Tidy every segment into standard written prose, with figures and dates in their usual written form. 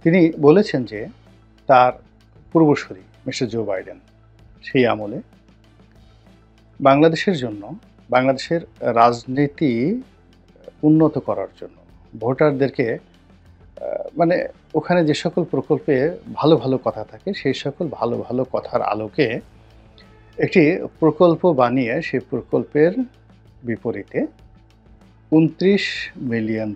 তিনি বলেছেন যে তার পূর্বসূরি মিস্টার জো বাইডেন সেই আমলে বাংলাদেশের জন্য, বাংলাদেশের রাজনীতি উন্নত করার জন্য ভোটারদেরকে মানে ওখানে যে সকল প্রকল্পে ভালো, ভালো কথা থাকে সেই সকল ভালো, ভালো কথার আলোকে একটি প্রকল্প বানিয়ে সেই প্রকল্পের বিপরীতে $২৯ মিলিয়ন,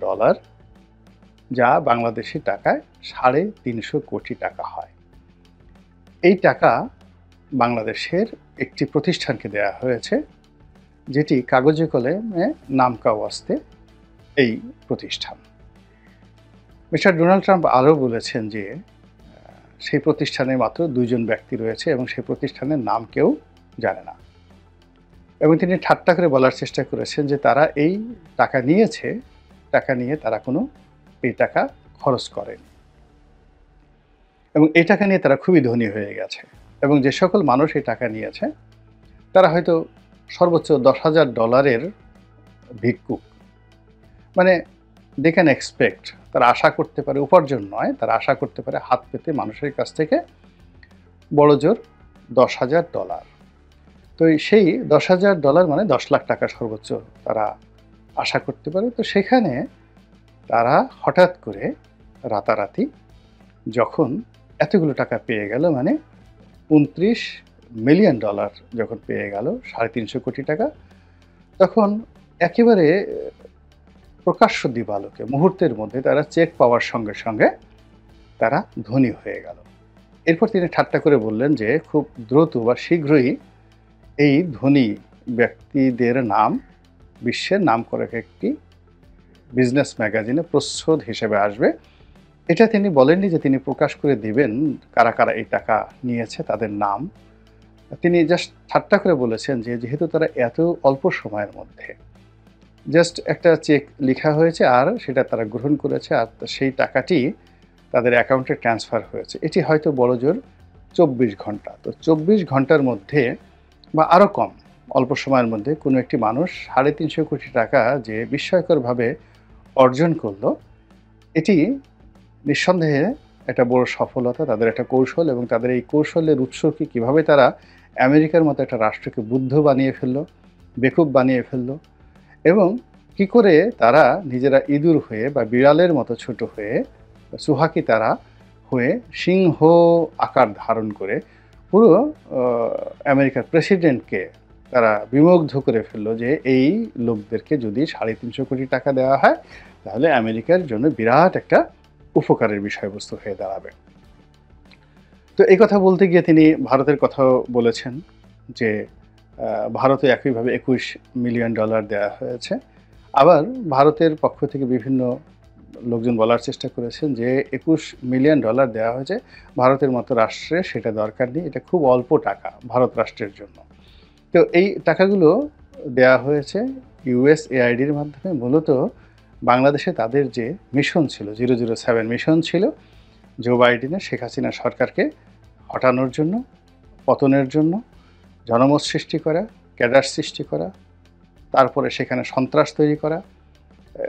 যা বাংলাদেশী টাকায় ৩৫০ কোটি টাকা হয়। এই টাকা বাংলাদেশের একটি প্রতিষ্ঠানকে দেয়া হয়েছে, যেটি কাগজে কলমে নামকা ওয়াস্তে এই প্রতিষ্ঠান। মিস্টার ডোনাল্ড ট্রাম্প আরও বলেছেন যে সেই প্রতিষ্ঠানে মাত্র ২ জন ব্যক্তি রয়েছে এবং সেই প্রতিষ্ঠানের নাম কেউ জানে না। এবং তিনি ঠাট্টা করে বলার চেষ্টা করেছেন যে তারা এই টাকা নিয়েছে, টাকা নিয়ে তারা কোনো এই টাকা খরচ করেনি এবং এই টাকা নিয়ে তারা খুবই ধনী হয়ে গেছে। এবং যে সকল মানুষ এই টাকা নিয়েছে তারা হয়তো সর্বোচ্চ $১০,০০০ ভিক্ষুক। মানে দে ক্যান এক্সপেক্ট, তারা আশা করতে পারে, উপার্জন নয়, তারা আশা করতে পারে হাত পেতে মানুষের কাছ থেকে বড়জোর $১০,০০০। তো সেই $১০,০০০ মানে ১০ লাখ টাকা সর্বোচ্চ তারা আশা করতে পারে। তো সেখানে তারা হঠাৎ করে রাতারাতি যখন এতগুলো টাকা পেয়ে গেল, মানে $২৯ মিলিয়ন যখন পেয়ে গেল, ৩৫০ কোটি টাকা, তখন একেবারে প্রকাশ্য দিবালোকে মুহূর্তের মধ্যে তারা চেক পাওয়ার সঙ্গে সঙ্গে তারা ধনী হয়ে গেল। এরপর তিনি ঠাট্টা করে বললেন যে খুব দ্রুত বা শীঘ্রই এই ধনী ব্যক্তিদের নাম বিশ্বের নামকরা একটি বিজনেস ম্যাগাজিনে প্রচ্ছদ হিসেবে আসবে। এটা তিনি বলেননি যে তিনি প্রকাশ করে দিবেন কারা কারা এই টাকা নিয়েছে, তাদের নাম। তিনি জাস্ট ঠাট্টা করে বলেছেন যে যেহেতু তারা এত অল্প সময়ের মধ্যে জাস্ট একটা চেক লেখা হয়েছে আর সেটা তারা গ্রহণ করেছে আর সেই টাকাটি তাদের অ্যাকাউন্টে ট্রান্সফার হয়েছে, এটি হয়তো বড়জোর ২৪ ঘন্টা। তো ২৪ ঘন্টার মধ্যে বা আরও কম অল্প সময়ের মধ্যে কোনো একটি মানুষ ৩৫০ কোটি টাকা যে বিস্ময়করভাবে অর্জন করলো, এটি নিঃসন্দেহে একটা বড় সফলতা, তাদের একটা কৌশল। এবং তাদের এই কৌশলের উৎস কি, কীভাবে তারা আমেরিকার মতো একটা রাষ্ট্রকে বুদ্ধ বানিয়ে ফেললো, বেকুব বানিয়ে ফেললো, এবং কি করে তারা নিজেরা ইঁদুর হয়ে বা বিড়ালের মতো ছোট হয়ে, সুহাকি তারা হয়ে সিংহ আকার ধারণ করে পুরো আমেরিকার প্রেসিডেন্টকে তারা বিমুগ্ধ করে ফেললো যে এই লোকদেরকে যদি ৩৫০ কোটি টাকা দেওয়া হয় তাহলে আমেরিকার জন্য বিরাট একটা উপকারের বিষয়বস্তু হয়ে দাঁড়াবে। তো এই কথা বলতে গিয়ে তিনি ভারতের কথাও বলেছেন যে ভারতে একইভাবে $২১ মিলিয়ন দেওয়া হয়েছে। আবার ভারতের পক্ষ থেকে বিভিন্ন লোকজন বলার চেষ্টা করেছেন যে $২১ মিলিয়ন দেওয়া হয়েছে, ভারতের মতো রাষ্ট্রে সেটা দরকার নেই, এটা খুব অল্প টাকা ভারত রাষ্ট্রের জন্য। তো এই টাকাগুলো দেওয়া হয়েছে USAIDর মাধ্যমে, মূলত বাংলাদেশে তাদের যে মিশন ছিল 007 মিশন ছিল জো বাইডেনের, শেখ হাসিনা সরকারকে হটানোর জন্য, পতনের জন্য, জনমত সৃষ্টি করা, ক্যাডার সৃষ্টি করা, তারপরে সেখানে সন্ত্রাস তৈরি করা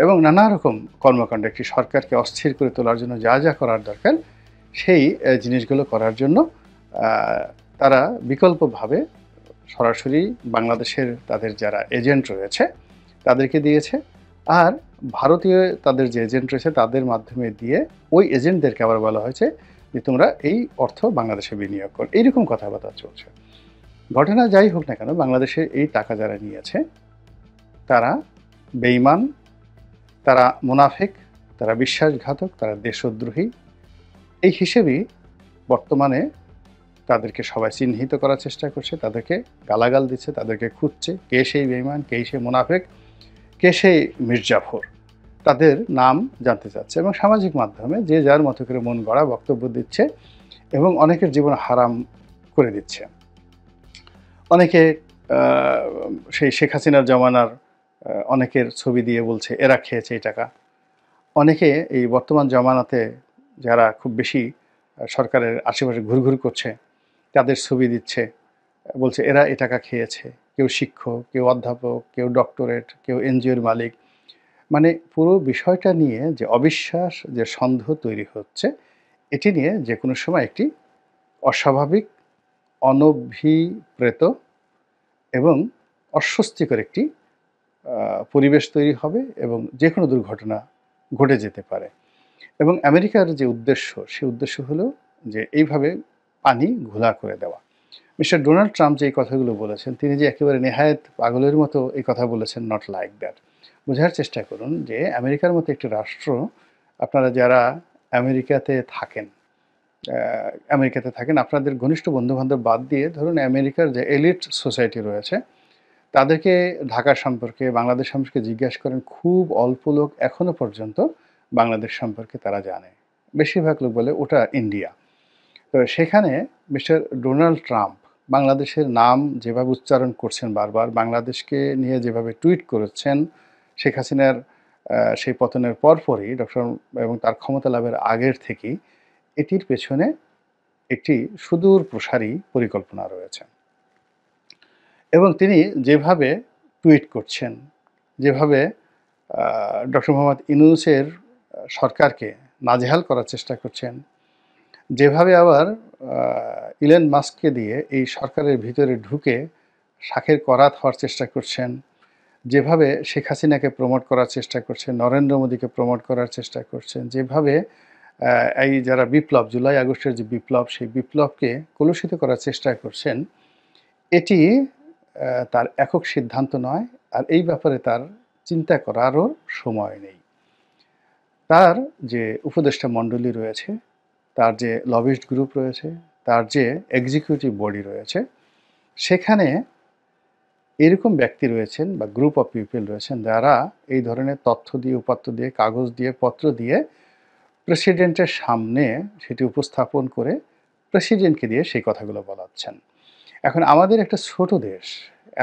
এবং নানা রকম কর্মকাণ্ড, একটি সরকারকে অস্থির করে তোলার জন্য যা যা করার দরকার সেই জিনিসগুলো করার জন্য তারা বিকল্পভাবে সরাসরি বাংলাদেশের তাদের যারা এজেন্ট রয়েছে তাদেরকে দিয়েছে, আর ভারতীয় তাদের যে এজেন্ট রয়েছে তাদের মাধ্যমে দিয়ে ওই এজেন্টদেরকে আবার বলা হয়েছে যে তোমরা এই অর্থ বাংলাদেশে বিনিয়োগ করো। এইরকম কথাবার্তা চলছে। ঘটনা যাই হোক না কেন, বাংলাদেশে এই টাকা যারা নিয়েছে তারা বেঈমান, তারা মুনাফিক, তারা বিশ্বাসঘাতক, তারা দেশদ্রোহী, এই হিসেবেই বর্তমানে তাদেরকে সবাই চিহ্নিত করার চেষ্টা করছে, তাদেরকে গালাগাল দিচ্ছে, তাদেরকে খুঁজছে কে সেই বেঈমান, কে সেই মুনাফিক, কে সেই মির্জাফর, তাদের নাম জানতে চাচ্ছে এবং সামাজিক মাধ্যমে যে যার মতো করে মন গড়া বক্তব্য দিচ্ছে এবং অনেকের জীবন হারাম করে দিচ্ছে। অনেকে সেই শেখ হাসিনার জমানার অনেকের ছবি দিয়ে বলছে এরা খেয়েছে এই টাকা। অনেকে এই বর্তমান জমানাতে যারা খুব বেশি সরকারের আশেপাশে ঘুরঘুর করছে তাদের ছবি দিচ্ছে, বলছে এরা এ টাকা খেয়েছে। কেউ শিক্ষক, কেউ অধ্যাপক, কেউ ডক্টরেট, কেউ এনজিওর মালিক। মানে পুরো বিষয়টা নিয়ে যে অবিশ্বাস, যে সন্দেহ তৈরি হচ্ছে, এটি নিয়ে যে কোনো সময় একটি অস্বাভাবিক, অনভিপ্রেত এবং অস্বস্তিকর একটি পরিবেশ তৈরি হবে এবং যে কোনো দুর্ঘটনা ঘটে যেতে পারে। এবং আমেরিকার যে উদ্দেশ্য, সেই উদ্দেশ্য হলো যে এইভাবে পানি ঘোলা করে দেওয়া। মিস্টার ডোনাল্ড ট্রাম্প যে এই কথাগুলো বলেছেন, তিনি যে একেবারে নেহায়েত পাগলের মতো এই কথা বলেছেন, নট লাইক দ্যাট। বোঝার চেষ্টা করুন যে আমেরিকার মতো একটি রাষ্ট্র, আপনারা যারা আমেরিকাতে থাকেন, আপনাদের ঘনিষ্ঠ বন্ধু-বান্ধব বাদ দিয়ে ধরুন আমেরিকার যে এলিট সোসাইটি রয়েছে, তাদেরকে ঢাকা সম্পর্কে, বাংলাদেশ সম্পর্কে জিজ্ঞেস করেন, খুব অল্প লোক এখনো পর্যন্ত বাংলাদেশ সম্পর্কে তারা জানে। বেশিরভাগ লোক বলে ওটা ইন্ডিয়া। তো সেখানে মিস্টার ডোনাল্ড ট্রাম্প বাংলাদেশের নাম যেভাবে উচ্চারণ করছেন বারবার, বাংলাদেশকে নিয়ে যেভাবে টুইট করেছেন, শেখ হাসিনার সেই পতনের পরপরই এবং তার ক্ষমতা লাভের আগের থেকেই এটির পেছনে একটি সুদূর প্রসারী পরিকল্পনা রয়েছে। এবং তিনি যেভাবে টুইট করছেন, যেভাবে ডক্টর মোহাম্মদ ইউনূসের সরকারকে নাজেহাল করার চেষ্টা করছেন, যেভাবে আবার ইলন মাস্ককে দিয়ে এই সরকারের ভিতরে ঢুকে শাখের করাত হওয়ার চেষ্টা করছেন, যেভাবে শেখ হাসিনাকে প্রমোট করার চেষ্টা করছেন, নরেন্দ্র মোদীকে প্রমোট করার চেষ্টা করছেন, যেভাবে এই যারা বিপ্লব, জুলাই আগস্টের যে বিপ্লব, সেই বিপ্লবকে কলুষিত করার চেষ্টা করছেন, এটি তার একক সিদ্ধান্ত নয়, আর এই ব্যাপারে তার চিন্তা করারও সময় নেই। তার যে উপদেষ্টা মণ্ডলী রয়েছে, তার যে লবিস্ট গ্রুপ রয়েছে, তার যে এক্সিকিউটিভ বডি রয়েছে, সেখানে এরকম ব্যক্তি রয়েছেন বা গ্রুপ অফ পিপল রয়েছেন যারা এই ধরনের তথ্য দিয়ে, উপাত্ত দিয়ে, কাগজ দিয়ে, পত্র দিয়ে প্রেসিডেন্টের সামনে সেটি উপস্থাপন করে প্রেসিডেন্টকে দিয়ে সেই কথাগুলো বলাচ্ছেন। এখন আমাদের একটা ছোট দেশ,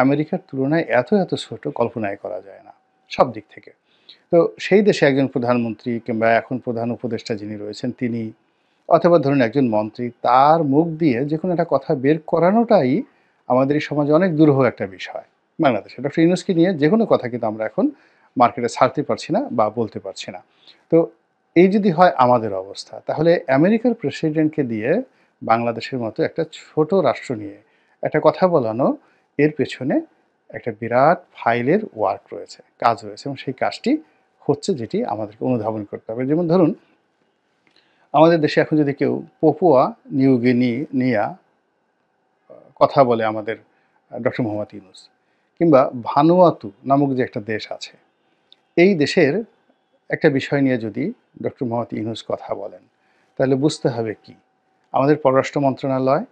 আমেরিকার তুলনায় এত ছোট কল্পনাই করা যায় না সব দিক থেকে। তো সেই দেশে একজন প্রধানমন্ত্রী কিংবা এখন প্রধান উপদেষ্টা যিনি রয়েছেন তিনি, অথবা ধরুন একজন মন্ত্রী, তার মুখ দিয়ে যে কোনো একটা কথা বের করানোটাই আমাদের এই সমাজে অনেক দুরূহ একটা বিষয়। বাংলাদেশে ডক্টর ইউনূসকে নিয়ে যে কোনো কথা কিন্তু আমরা এখন মার্কেটে ছাড়তে পারছি না বা বলতে পারছি না। তো এই যদি হয় আমাদের অবস্থা, তাহলে আমেরিকার প্রেসিডেন্টকে দিয়ে বাংলাদেশের মতো একটা ছোট রাষ্ট্র নিয়ে একটা কথা বলানো, এর পেছনে একটা বিরাট ফাইলের ওয়ার্ক রয়েছে, কাজ রয়েছে, এবং সেই কাজটি হচ্ছে যেটি আমাদেরকে অনুধাবন করতে হবে। যেমন ধরুন, আমাদের দেশে এখন যদি কেউ পপুয়া নিউ গিনি নিয়া কথা বলে আমাদের ডক্টর মোহাম্মদ ইউনূস, কিংবা ভানুয়াতু নামক যে একটা দেশ আছে, এই দেশের একটা বিষয় নিয়ে যদি ডক্টর মোহাম্মদ ইউনূস কথা বলেন, তাহলে বুঝতে হবে কি আমাদের পররাষ্ট্র মন্ত্রণালয়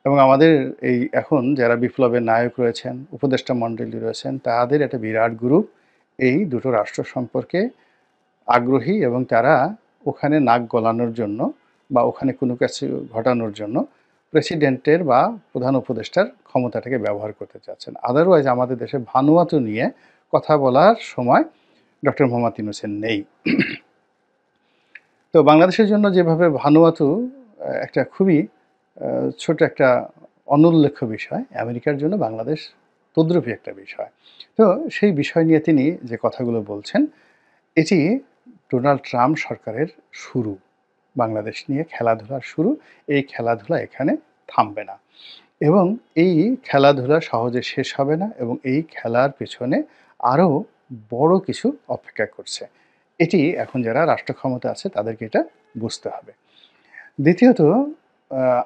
এবং আমাদের এই এখন যারা বিপ্লবের নায়ক রয়েছেন, উপদেষ্টা মণ্ডলী রয়েছেন, তাদের একটা বিরাট গ্রুপ এই দুটো রাষ্ট্র সম্পর্কে আগ্রহী, এবং তারা ওখানে নাক গলানোর জন্য বা ওখানে কোনো কিছু ঘটানোর জন্য প্রেসিডেন্টের বা প্রধান উপদেষ্টার ক্ষমতাটাকে ব্যবহার করতে চাচ্ছেন। আদারওয়াইজ আমাদের দেশে ভানুয়াতু নিয়ে কথা বলার সময় ডক্টর মোহাম্মদ ইউনূসের নেই। তো বাংলাদেশের জন্য যেভাবে ভানুয়াতু একটা খুবই ছোট একটা অনুল্লেখ্য বিষয়, আমেরিকার জন্য বাংলাদেশ তদ্রূপই একটা বিষয়। তো সেই বিষয় নিয়ে তিনি যে কথাগুলো বলছেন, এটি ডোনাল্ড ট্রাম্প সরকারের শুরু, বাংলাদেশ নিয়ে খেলাধুলার শুরু। এই খেলাধুলা এখানে থামবে না, এবং এই খেলাধুলা সহজে শেষ হবে না, এবং এই খেলার পেছনে আরও বড় কিছু অপেক্ষা করছে। এটি এখন যারা রাষ্ট্র ক্ষমতা আছে তাদেরকে এটা বুঝতে হবে। দ্বিতীয়ত,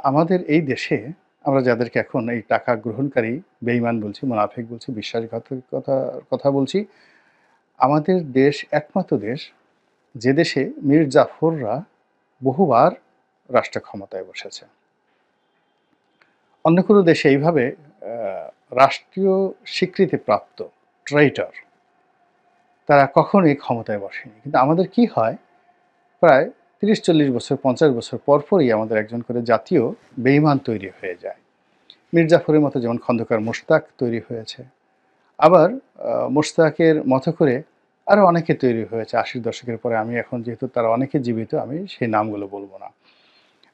আমাদের এই দেশে আমরা যাদেরকে এখন এই টাকা গ্রহণকারী বেঈমান বলছি, মুনাফিক বলছি, বিশ্বাসঘাতকতার কথা বলছি, আমাদের দেশ একমাত্র দেশ যে দেশে মীর জাফররা বহুবার রাষ্ট্র ক্ষমতায় বসেছে। অন্য কোনো দেশে এইভাবে রাষ্ট্রীয় স্বীকৃতিপ্রাপ্ত ট্রেইটর তারা কখনোই ক্ষমতায় বসেনি। কিন্তু আমাদের কি হয়, প্রায় ৩০-৪০ বছর, ৫০ বছর পরপরই আমাদের একজন করে জাতীয় বেঈমান তৈরি হয়ে যায়। মীর জাফরের মতো যেমন খন্দকার মোশতাক তৈরি হয়েছে, আবার মোশতাকের মতো করে আরও অনেকে তৈরি হয়েছে ৮০ দশকের পরে। আমি এখন যেহেতু তারা অনেকে জীবিত, আমি সেই নামগুলো বলবো না।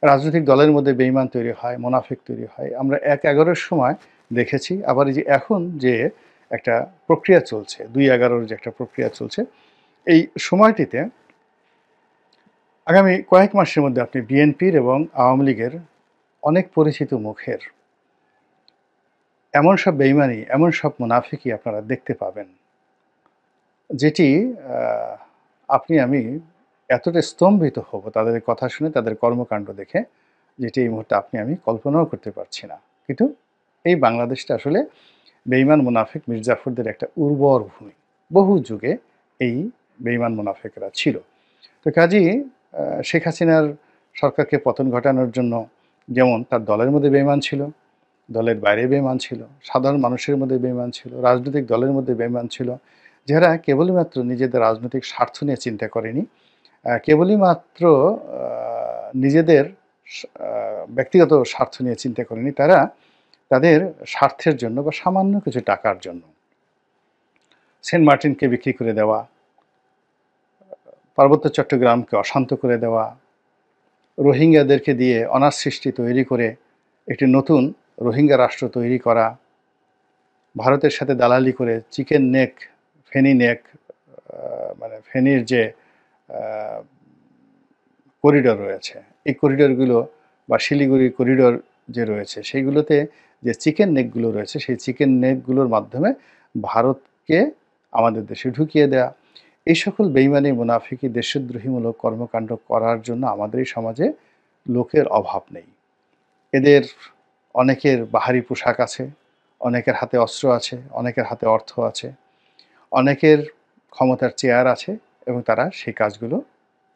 রাজনৈতিক দলের মধ্যে বেঈমান তৈরি হয়, মুনাফিক তৈরি হয়, আমরা ১/১১-র সময় দেখেছি। আবার এই যে এখন যে একটা প্রক্রিয়া চলছে, ২/১১-র যে একটা প্রক্রিয়া চলছে, এই সময়টিতে আগামী কয়েক মাসের মধ্যে আপনি বিএনপির এবং আওয়ামী লীগের অনেক পরিচিত মুখের এমন সব বেইমানি, এমন সব মুনাফিকি আপনারা দেখতে পাবেন, যেটি আপনি আমি এতটা স্তম্ভিত হব তাদের কথা শুনে, তাদের কর্মকাণ্ড দেখে, যেটি এই মুহূর্তে আপনি আমি কল্পনাও করতে পারছি না। কিন্তু এই বাংলাদেশটা আসলে বেঈমান মুনাফিক মির্জাফরদের একটা উর্বর ভূমি। বহু যুগে এই বেঈমান মুনাফিকরা ছিল। তো কাজেই শেখ হাসিনার সরকারকে পতন ঘটানোর জন্য যেমন তার দলের মধ্যে বেঈমান ছিল, দলের বাইরে বেঈমান ছিল, সাধারণ মানুষের মধ্যে বেঈমান ছিল, রাজনৈতিক দলের মধ্যে বেঈমান ছিল, যারা কেবলই মাত্র নিজেদের রাজনৈতিক স্বার্থ নিয়ে চিন্তা করেনি, কেবলই মাত্র নিজেদের ব্যক্তিগত স্বার্থ নিয়ে চিন্তা করেনি, তারা তাদের স্বার্থের জন্য বা সামান্য কিছু টাকার জন্য সেন্ট মার্টিনকে বিক্রি করে দেওয়া, পার্বত্য চট্টগ্রামকে অশান্ত করে দেওয়া, রোহিঙ্গাদেরকে দিয়ে অনাথ সৃষ্টি তৈরি করে একটি নতুন রোহিঙ্গা রাষ্ট্র তৈরি করা, ভারতের সাথে দালালি করে চিকেন নেক, ফেনী নেক, মানে ফেনীর যে করিডোর রয়েছে, এই করিডোরগুলো বা শিলিগুড়ি করিডোর যে রয়েছে, সেইগুলোতে যে চিকেন নেকগুলো রয়েছে, সেই চিকেন নেকগুলোর মাধ্যমে ভারতকে আমাদের দেশে ঢুকিয়ে দেয়া, এই সকল বেইমানি মুনাফিকি দেশদ্রোহীমূলক কর্মকাণ্ড করার জন্য আমাদের এই সমাজে লোকের অভাব নেই। এদের অনেকের বাহারি পোশাক আছে, অনেকের হাতে অস্ত্র আছে, অনেকের হাতে অর্থ আছে, অনেকের ক্ষমতার চেয়ার আছে, এবং তারা সেই কাজগুলো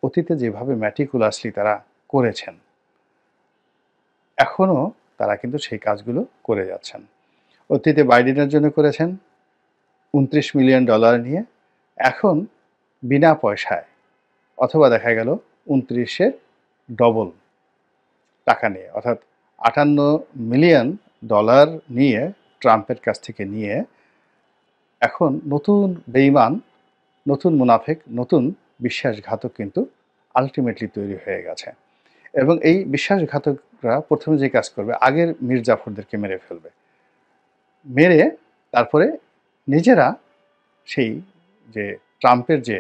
অতীতে যেভাবে ম্যাটিকুলাসলি তারা করেছেন, এখনও তারা কিন্তু সেই কাজগুলো করে যাচ্ছেন। অতীতে বাইডেনের জন্য করেছেন $29 মিলিয়ন নিয়ে, এখন বিনা পয়সায়, অথবা দেখা গেল 29-এর ডবল টাকা নিয়ে, অর্থাৎ $58 মিলিয়ন নিয়ে ট্রাম্পের কাছ থেকে নিয়ে এখন নতুন বেঈমান, নতুন মুনাফিক, নতুন বিশ্বাসঘাতক কিন্তু আলটিমেটলি তৈরি হয়ে গেছে। এবং এই বিশ্বাসঘাতকরা প্রথমে যে কাজ করবে, আগের মীর জাফরদেরকে মেরে ফেলবে, মেরে তারপরে নিজেরা সেই যে ট্রাম্পের যে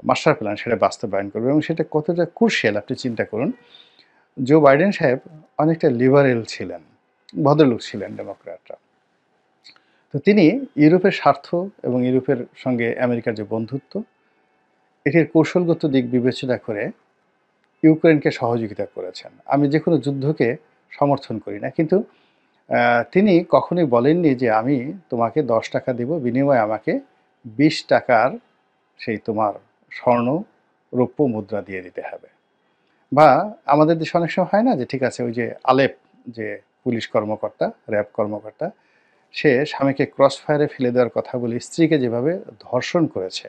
মাস্টার প্ল্যান সেটা বাস্তবায়ন করবে। এবং সেটা কতটা ক্রুশিয়াল আপনি চিন্তা করুন। জো বাইডেন সাহেব অনেকটা লিবারেল ছিলেন, ভদ্রলোক ছিলেন ডেমোক্র্যাটরা। তো তিনি ইউরোপের স্বার্থ এবং ইউরোপের সঙ্গে আমেরিকার যে বন্ধুত্ব, এটির কৌশলগত দিক বিবেচনা করে ইউক্রেনকে সহযোগিতা করেছেন। আমি যে কোনো যুদ্ধকে সমর্থন করি না, কিন্তু তিনি কখনোই বলেননি যে আমি তোমাকে $10 দেব, বিনিময়ে আমাকে $20 সেই তোমার স্বর্ণ রৌপ্য মুদ্রা দিয়ে দিতে হবে। বা আমাদের দেশে অনেক সময় হয় না যে ঠিক আছে, ওই যে আলেপ যে পুলিশ কর্মকর্তা, র্যাব কর্মকর্তা, সে স্বামীকে ক্রস ফায়ারে ফেলে দেওয়ার কথা বলে স্ত্রীকে যেভাবে ধর্ষণ করেছে,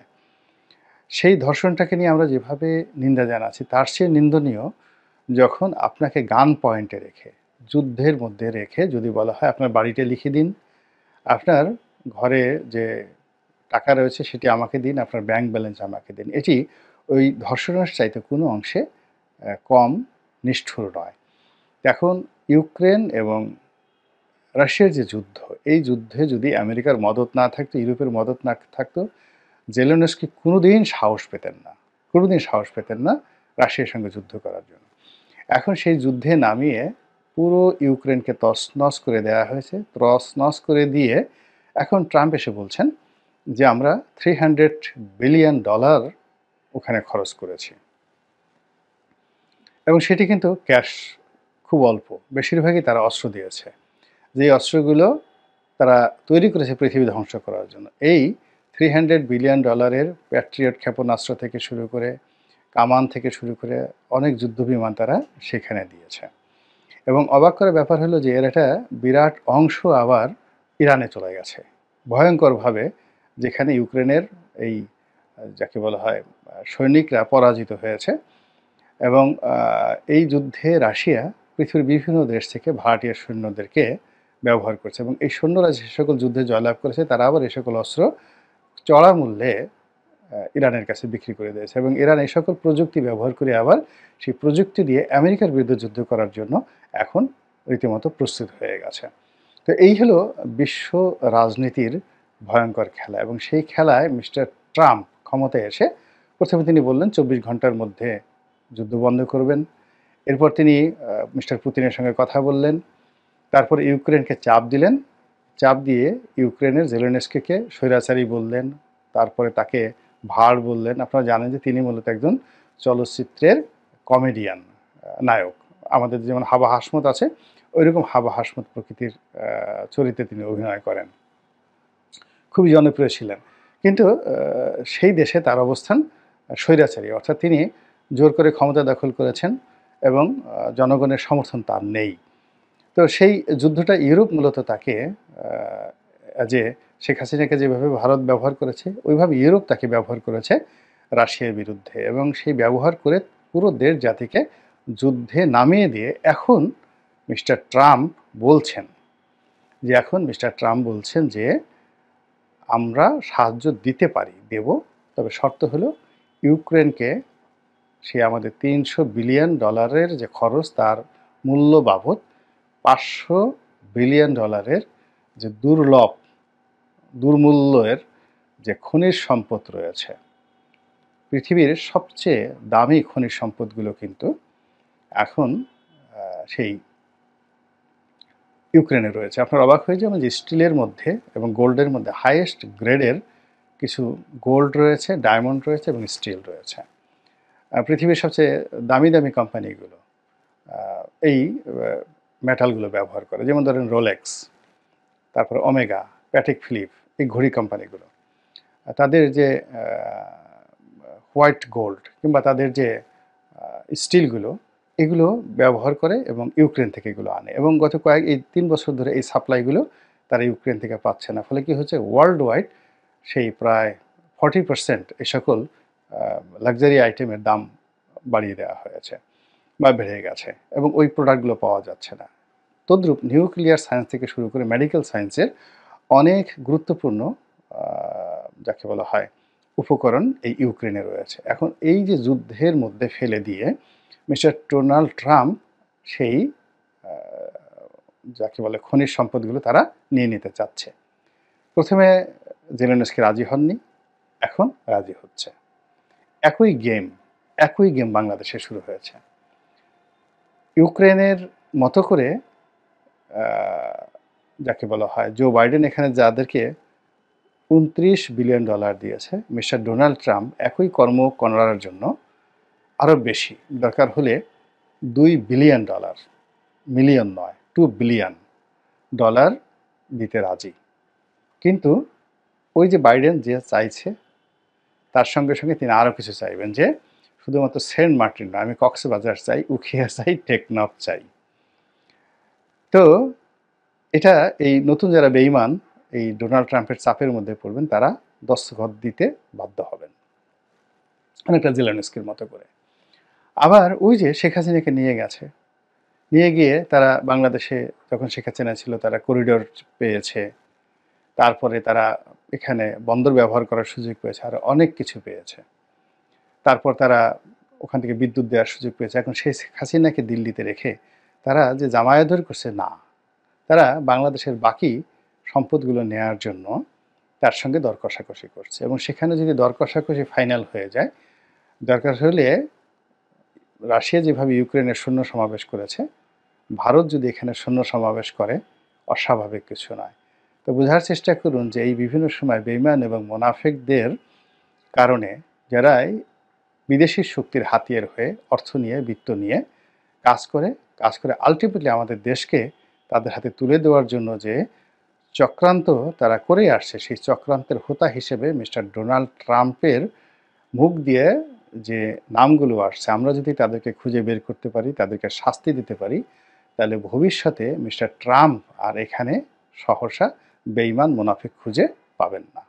সেই ধর্ষণটাকে নিয়ে আমরা যেভাবে নিন্দা জানাচ্ছি, তার চেয়ে নিন্দনীয় যখন আপনাকে গান পয়েন্টে রেখে, যুদ্ধের মধ্যে রেখে যদি বলা হয় আপনার বাড়িটা লিখে দিন, আপনার ঘরে যে টাকা রয়েছে সেটি আমাকে দিন, আপনার ব্যাংক ব্যালেন্স আমাকে দিন, এটি ওই ধর্ষণের চাইতে কোনো অংশে কম নিষ্ঠুর নয়। এখন ইউক্রেন এবং রাশিয়ার যে যুদ্ধ, এই যুদ্ধে যদি আমেরিকার মদত না থাকতো, ইউরোপের মদত না থাকতো, জেলেনস্কি কোনোদিন সাহস পেতেন না, কোনোদিন সাহস পেতেন না রাশিয়ার সঙ্গে যুদ্ধ করার জন্য। এখন সেই যুদ্ধে নামিয়ে পুরো ইউক্রেনকে তছনছ করে দেওয়া হয়েছে। তছনছ করে দিয়ে এখন ট্রাম্প এসে বলছেন যে আমরা $300 বিলিয়ন ওখানে খরচ করেছি, এবং সেটি কিন্তু ক্যাশ খুব অল্প, বেশিরভাগই তারা অস্ত্র দিয়েছে, যে অস্ত্রগুলো তারা তৈরি করেছে পৃথিবী ধ্বংস করার জন্য। এই $300 বিলিয়ন প্যাট্রিয়ট ক্ষেপণাস্ত্র থেকে শুরু করে, কামান থেকে শুরু করে অনেক যুদ্ধবিমান তারা সেখানে দিয়েছে। এবং অবাক করার ব্যাপার হলো যে এর একটা বিরাট অংশ আবার ইরানে চলে গেছে ভয়ঙ্করভাবে, যেখানে ইউক্রেনের এই যাকে বলা হয় সৈনিকরা পরাজিত হয়েছে। এবং এই যুদ্ধে রাশিয়া পৃথিবীর বিভিন্ন দেশ থেকে ভাড়াটিয়া সৈন্যদেরকে ব্যবহার করছে, এবং এই সৈন্যরা যে সকল যুদ্ধে জয়লাভ করেছে তারা আবার এই সকল অস্ত্র চড়া মূল্যে ইরানের কাছে বিক্রি করে দিয়েছে, এবং ইরান এই সকল প্রযুক্তি ব্যবহার করে আবার সেই প্রযুক্তি দিয়ে আমেরিকার বিরুদ্ধে যুদ্ধ করার জন্য এখন রীতিমতো প্রস্তুত হয়ে গেছে। তো এই হলো বিশ্ব রাজনীতির ভয়ঙ্কর খেলা, এবং সেই খেলায় মিস্টার ট্রাম্প ক্ষমতায় এসে প্রথমে তিনি বললেন 24 ঘন্টার মধ্যে যুদ্ধ বন্ধ করবেন। এরপর তিনি মিস্টার পুতিনের সঙ্গে কথা বললেন। তারপর ইউক্রেনকে চাপ দিলেন। চাপ দিয়ে ইউক্রেনের জেলেনস্কিকে স্বৈরাচারী বললেন। তারপরে তাকে ভাঁড় বললেন। আপনারা জানেন যে তিনি মূলত একজন চলচ্চিত্রের কমেডিয়ান, নায়ক। আমাদের যেমন হাবা হাসমত আছে, ওইরকম হাবা হাসমত প্রকৃতির চরিত্রে তিনি অভিনয় করেন। খুবই জনপ্রিয় ছিলেন। কিন্তু সেই দেশে তার অবস্থান স্বৈরাচারী, অর্থাৎ তিনি জোর করে ক্ষমতা দখল করেছেন এবং জনগণের সমর্থন তার নেই। তো সেই যুদ্ধটা ইউরোপ মূলত তাকে যে শেখ হাসিনাকে যেভাবে ভারত ব্যবহার করেছে, ওইভাবে ইউরোপ তাকে ব্যবহার করেছে রাশিয়ার বিরুদ্ধে, এবং সেই ব্যবহার করে পুরো দেশ জাতিকে যুদ্ধে নামিয়ে দিয়ে এখন মিস্টার ট্রাম্প বলছেন যে আমরা সাহায্য দিতে পারি, দেব, তবে শর্ত হলো ইউক্রেনকে সে আমাদের $300 বিলিয়ন যে খরচ, তার মূল্য বাবদ $500 বিলিয়ন যে দুর্মূল্যের যে খনিজ সম্পদ রয়েছে, পৃথিবীর সবচেয়ে দামি খনিজ সম্পদগুলো কিন্তু এখন সেই ইউক্রেনে রয়েছে। আপনার অবাক হয়ে যাবেন যে স্টিলের মধ্যে এবং গোল্ডের মধ্যে হাইয়েস্ট গ্রেডের কিছু গোল্ড রয়েছে, ডায়মন্ড রয়েছে এবং স্টিল রয়েছে। পৃথিবীর সবচেয়ে দামি দামি কোম্পানিগুলো এই মেটালগুলো ব্যবহার করে, যেমন ধরেন রোলেক্স, তারপর ওমেগা, প্যাটেক ফিলিপ, এই ঘড়ি কোম্পানিগুলো। তাদের যে হোয়াইট গোল্ড কিংবা তাদের যে স্টিলগুলো, এগুলো ব্যবহার করে এবং ইউক্রেন থেকে এগুলো আনে, এবং গত এই 3 বছর ধরে এই সাপ্লাইগুলো তারা ইউক্রেন থেকে পাচ্ছে না। ফলে কি হচ্ছে, ওয়ার্ল্ড ওয়াইড সেই প্রায় 40% এই সকল লাক্সারি আইটেমের দাম বাড়িয়ে দেওয়া হয়েছে বা বেড়ে গেছে, এবং ওই প্রোডাক্টগুলো পাওয়া যাচ্ছে না। তদ্রূপ নিউক্লিয়ার সায়েন্স থেকে শুরু করে মেডিকেল সায়েন্সের অনেক গুরুত্বপূর্ণ যাকে বলা হয় উপকরণ এই ইউক্রেনে রয়েছে। এখন এই যে যুদ্ধের মধ্যে ফেলে দিয়ে মিস্টার ডোনাল্ড ট্রাম্প সেই যাকে বলে খনিজ সম্পদগুলো তারা নিয়ে নিতে চাচ্ছে। প্রথমে জেলেনস্কি রাজি হননি, এখন রাজি হচ্ছে। একই গেম বাংলাদেশে শুরু হয়েছে। ইউক্রেনের মতো করে যাকে বলা হয় জো বাইডেন এখানে যাদেরকে $29 বিলিয়ন দিয়েছে, মিস্টার ডোনাল্ড ট্রাম্প একই কর্ম করার জন্য আরও বেশি, দরকার হলে $2 বিলিয়ন, মিলিয়ন নয়, $2 বিলিয়ন দিতে রাজি। কিন্তু ওই যে বাইডেন যে চাইছে, তার সঙ্গে সঙ্গে তিনি আরও কিছু চাইবেন, যে শুধুমাত্র সেন্ট মার্টিন নয়, আমি কক্সবাজার চাই, উখিয়া চাই, টেকনাফ চাই। তো এটা এই নতুন যারা বেঈমান এই ডোনাল্ড ট্রাম্পের চাপের মধ্যে পড়বেন, তারা দস্তখত দিতে বাধ্য হবেন, অনেকটা জেলেনস্কির মতো করে। আবার ওই যে শেখ হাসিনাকে নিয়ে গিয়ে তারা বাংলাদেশে যখন শেখ হাসিনা ছিল, তারা করিডোর পেয়েছে, তারপরে তারা এখানে বন্দর ব্যবহার করার সুযোগ পেয়েছে, আর অনেক কিছু পেয়েছে। তারপর তারা ওখান থেকে বিদ্যুৎ দেওয়ার সুযোগ পেয়েছে। এখন সেই শেখ হাসিনাকে দিল্লিতে রেখে তারা যে জামায়াত করছে, না, তারা বাংলাদেশের বাকি সম্পদগুলো নেয়ার জন্য তার সঙ্গে দর কষাকষি করছে, এবং সেখানে যদি দর কষাকষি ফাইনাল হয়ে যায়, দরকার হলে রাশিয়া যেভাবে ইউক্রেনের সৈন্য সমাবেশ করেছে, ভারত যদি এখানে সৈন্য সমাবেশ করে, অস্বাভাবিক কিছু নয়। তো বোঝার চেষ্টা করুন যে এই বিভিন্ন সময় বেঈমান এবং মোনাফেকদের কারণে, যারাই বিদেশি শক্তির হাতিয়ার হয়ে অর্থ নিয়ে, বিত্ত নিয়ে কাজ করে আলটিমেটলি আমাদের দেশকে তাদের হাতে তুলে দেওয়ার জন্য যে চক্রান্ত তারা করে আসছে, সেই চক্রান্তের হোতা হিসেবে মিস্টার ডোনাল্ড ট্রাম্পের মুখ দিয়ে যে নামগুলো আসছে, আমরা যদি তাদেরকে খুঁজে বের করতে পারি, তাদেরকে শাস্তি দিতে পারি, তাহলে ভবিষ্যতে মিস্টার ট্রাম্প আর এখানে সহসা বেঈমান মুনাফিক খুঁজে পাবেন না।